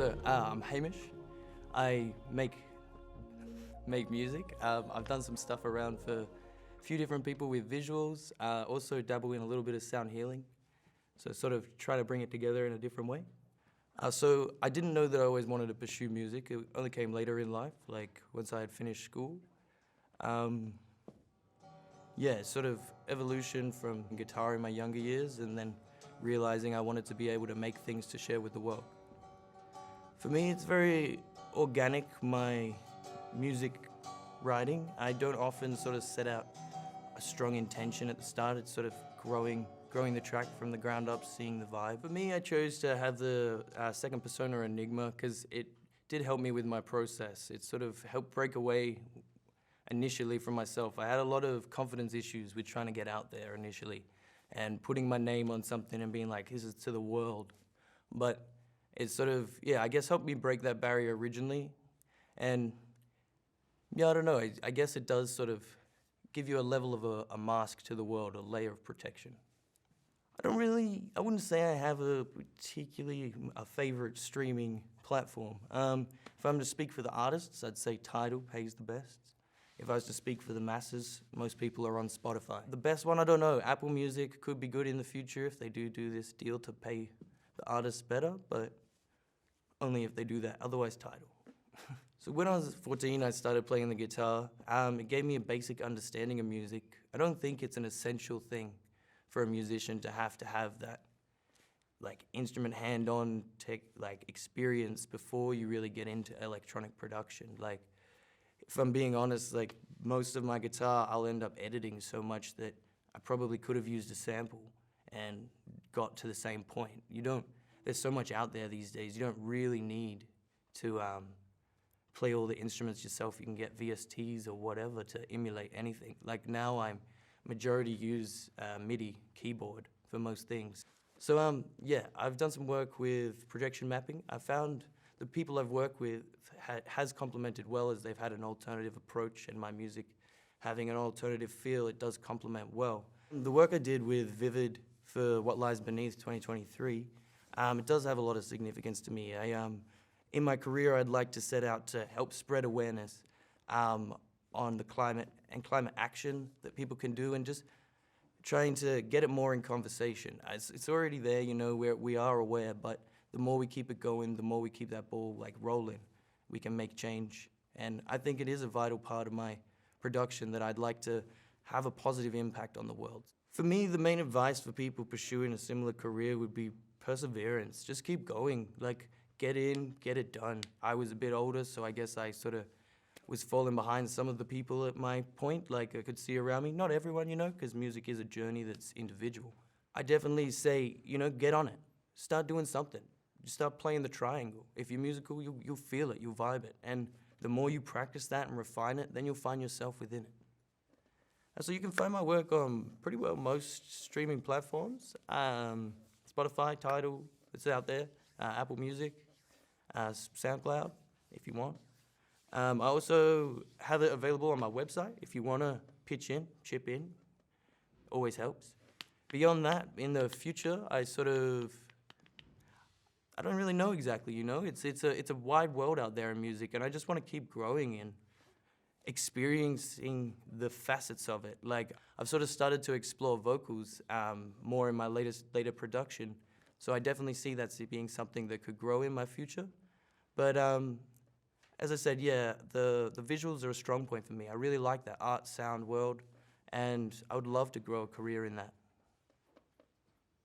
I'm Hamish. I make music. I've done some stuff around for a few different people with visuals. Also dabble in a little bit of sound healing. So sort of try to bring it together in a different way. So I didn't know that I always wanted to pursue music. It only came later in life, like once I had finished school. Yeah, sort of evolution from guitar in my younger years and then realizing I wanted to be able to make things to share with the world. For me, it's very organic, my music writing. I don't often sort of set out a strong intention at the start. It's sort of growing the track from the ground up, seeing the vibe. For me, I chose to have the second persona Enigma because it did help me with my process. It sort of helped break away initially from myself. I had a lot of confidence issues with trying to get out there initially and putting my name on something and being like, this is to the world. But it sort of, yeah, I guess helped me break that barrier originally. And yeah, I don't know, I guess it does sort of give you a level of a mask to the world, a layer of protection. I wouldn't say I have a favorite streaming platform. If I'm to speak for the artists, I'd say Tidal pays the best. If I was to speak for the masses, most people are on Spotify. The best one, I don't know, Apple Music could be good in the future if they do this deal to pay the artists better, but only if they do that, otherwise Tidal. So when I was 14, I started playing the guitar. It gave me a basic understanding of music. I don't think it's an essential thing for a musician to have that like instrument hand-on experience before you really get into electronic production. Like, if I'm being honest, like most of my guitar, I'll end up editing so much that I probably could have used a sample and got to the same point. There's so much out there these days, you don't really need to play all the instruments yourself. You can get VSTs or whatever to emulate anything. Like now I majority use MIDI keyboard for most things. So yeah, I've done some work with projection mapping. I found the people I've worked with has complemented well as they've had an alternative approach, and my music having an alternative feel, it does complement well. The work I did with Vivid for What Lies Beneath 2023, it does have a lot of significance to me. In my career, I'd like to set out to help spread awareness on the climate and climate action that people can do, and just trying to get it more in conversation. It's already there, you know, we are aware, but the more we keep it going, the more we keep that ball like rolling, we can make change. And I think it is a vital part of my production that I'd like to have a positive impact on the world. For me, the main advice for people pursuing a similar career would be perseverance. Just keep going, like get in, get it done. I was a bit older, so I guess I sort of was falling behind some of the people at my point, like I could see around me. Not everyone, you know, because music is a journey that's individual. I definitely say, you know, get on it. Start doing something. Just start playing the triangle. If you're musical, you'll feel it, you'll vibe it. And the more you practice that and refine it, then you'll find yourself within it. And so you can find my work on pretty well most streaming platforms. Spotify, Tidal, it's out there. Apple Music, SoundCloud, if you want. I also have it available on my website. If you want to pitch in, chip in, always helps. Beyond that, in the future, I don't really know exactly, you know? It's a wide world out there in music, and I just want to keep growing and experiencing the facets of it. Like, I've sort of started to explore vocals more in my later production, so I definitely see that being something that could grow in my future. But as I said, yeah, the visuals are a strong point for me. I really like that art, sound world, and I would love to grow a career in that.